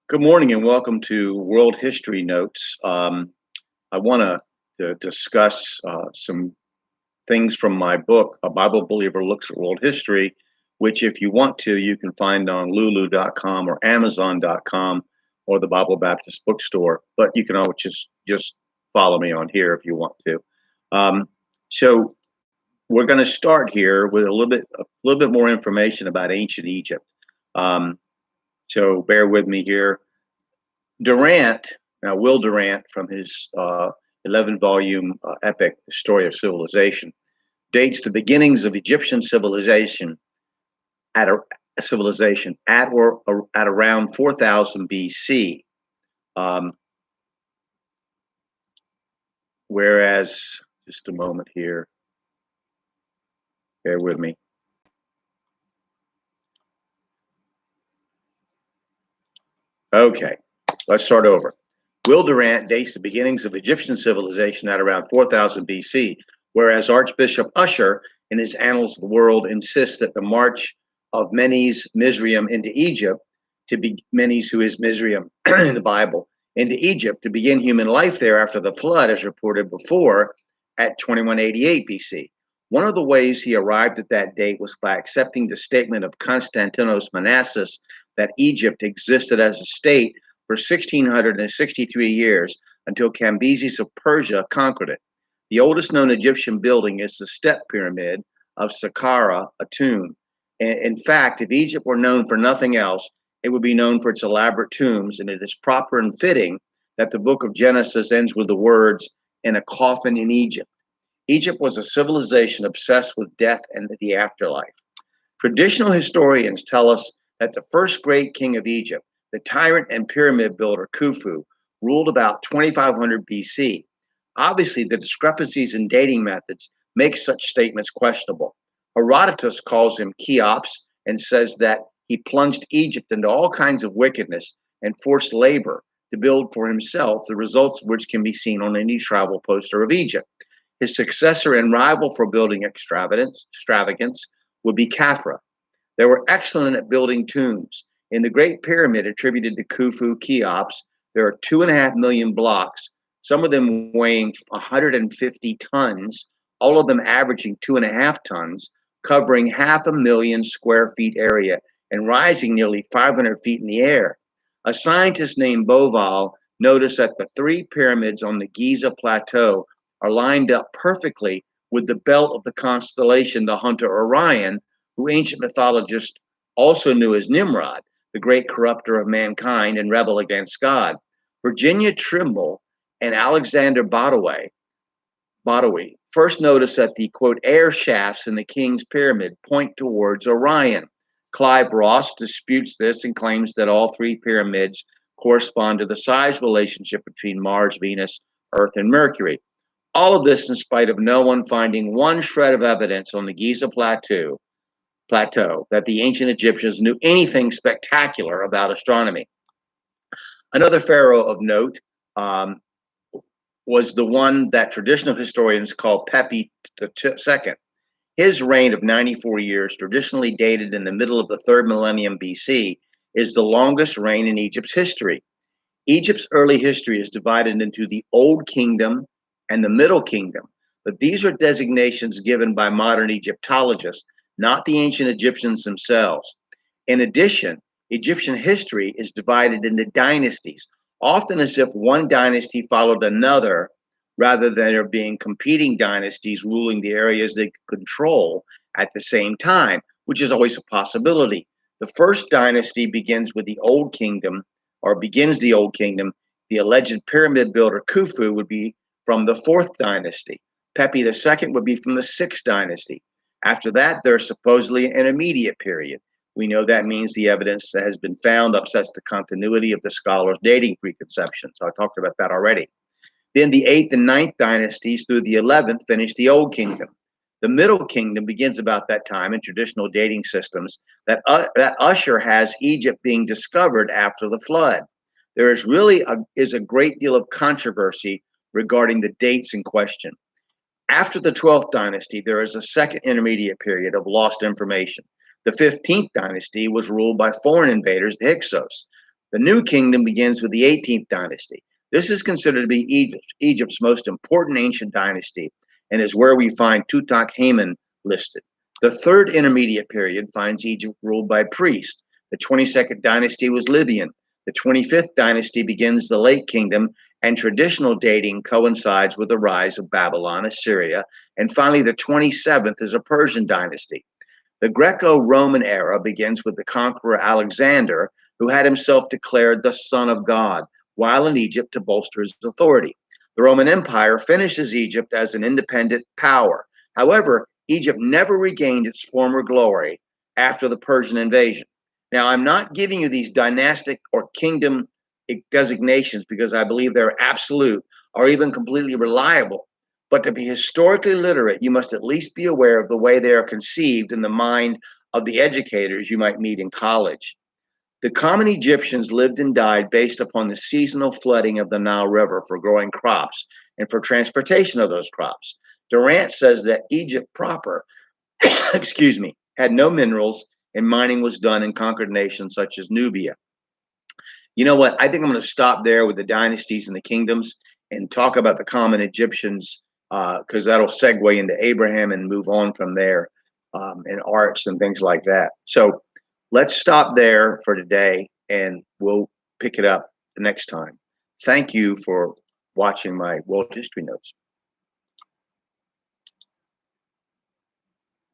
Good morning and welcome to World History Notes. I want to discuss some things from my book, A Bible Believer Looks at World History, which, if you want to, you can find on lulu.com or amazon.com or the Bible Baptist Bookstore. But you can always just follow me on here if you want to. So we're going to start here with a little bit more information about ancient Egypt. So bear with me here. Will Durant, from his 11-volume epic, The Story of Civilization, dates the beginnings of Egyptian civilization at around 4000 BC. Whereas, just a moment here, bear with me. Okay, let's start over. Will Durant dates the beginnings of Egyptian civilization at around 4000 BC, whereas Archbishop Usher, in his Annals of the World, insists that the march of Menes Mizraim into Egypt, Menes, who is Mizraim in the Bible, into Egypt to begin human life there after the flood, as reported before, at 2188 BC. One of the ways he arrived at that date was by accepting the statement of Constantinos Manasses that Egypt existed as a state for 1663 years until Cambyses of Persia conquered it. The oldest known Egyptian building is the Step Pyramid of Saqqara, a tomb. In fact, if Egypt were known for nothing else, it would be known for its elaborate tombs, and it is proper and fitting that the book of Genesis ends with the words, "in a coffin in Egypt." Egypt was a civilization obsessed with death and the afterlife. Traditional historians tell us that the first great king of Egypt, the tyrant and pyramid builder Khufu, ruled about 2500 BC. Obviously, the discrepancies in dating methods make such statements questionable. Herodotus calls him Cheops and says that he plunged Egypt into all kinds of wickedness and forced labor to build for himself, the results of which can be seen on any travel poster of Egypt. His successor and rival for building extravagance would be Khafra. They were excellent at building tombs. In the Great Pyramid attributed to Khufu Cheops, there are 2.5 million blocks, some of them weighing 150 tons, all of them averaging 2.5 tons, covering 500,000 square feet area and rising nearly 500 feet in the air. A scientist named Boval noticed that the 3 pyramids on the Giza Plateau are lined up perfectly with the belt of the constellation, the hunter Orion, who ancient mythologists also knew as Nimrod, the great corrupter of mankind and rebel against God. Virginia Trimble and Alexander Badawi first noticed that the, quote, air shafts in the king's pyramid point towards Orion. Clive Ross disputes this and claims that all 3 pyramids correspond to the size relationship between Mars, Venus, Earth, and Mercury. All of this in spite of no one finding one shred of evidence on the Giza Plateau that the ancient Egyptians knew anything spectacular about astronomy. Another pharaoh of note was the one that traditional historians call Pepi II. His reign of 94 years, traditionally dated in the middle of the 3rd millennium BC, is the longest reign in Egypt's history. Egypt's early history is divided into the Old Kingdom and the Middle Kingdom, but these are designations given by modern Egyptologists, not the ancient Egyptians themselves. In addition, Egyptian history is divided into dynasties, often as if one dynasty followed another, rather than there being competing dynasties ruling the areas they control at the same time, which is always a possibility. The first dynasty begins the Old Kingdom. The alleged pyramid builder Khufu would be from the 4th dynasty. Pepi II would be from the 6th dynasty. After that, there's supposedly an intermediate period. We know that means the evidence that has been found upsets the continuity of the scholars' dating preconceptions. I talked about that already. Then the 8th and 9th dynasties through the 11th finish the Old Kingdom. The Middle Kingdom begins about that time in traditional dating systems that Usher has Egypt being discovered after the flood. There is really a great deal of controversy regarding the dates in question. After the 12th dynasty, there is a second intermediate period of lost information. The 15th dynasty was ruled by foreign invaders, the Hyksos. The New Kingdom begins with the 18th dynasty. This is considered to be Egypt's most important ancient dynasty and is where we find Tutankhamun listed. The third intermediate period finds Egypt ruled by priests. The 22nd dynasty was Libyan. The 25th dynasty begins the Late Kingdom, and traditional dating coincides with the rise of Babylon, Assyria, and finally the 27th is a Persian dynasty. The Greco-Roman era begins with the conqueror Alexander, who had himself declared the Son of God while in Egypt to bolster his authority. The Roman Empire finishes Egypt as an independent power. However, Egypt never regained its former glory after the Persian invasion. Now, I'm not giving you these dynastic or kingdom designations because I believe they're absolute or even completely reliable. But to be historically literate, you must at least be aware of the way they are conceived in the mind of the educators you might meet in college. The common Egyptians lived and died based upon the seasonal flooding of the Nile River for growing crops and for transportation of those crops. Durant says that Egypt proper, excuse me, had no minerals and mining was done in conquered nations such as Nubia. You know what? I think I'm going to stop there with the dynasties and the kingdoms and talk about the common Egyptians because that'll segue into Abraham and move on from there and arts and things like that. So let's stop there for today and we'll pick it up the next time. Thank you for watching my world history notes.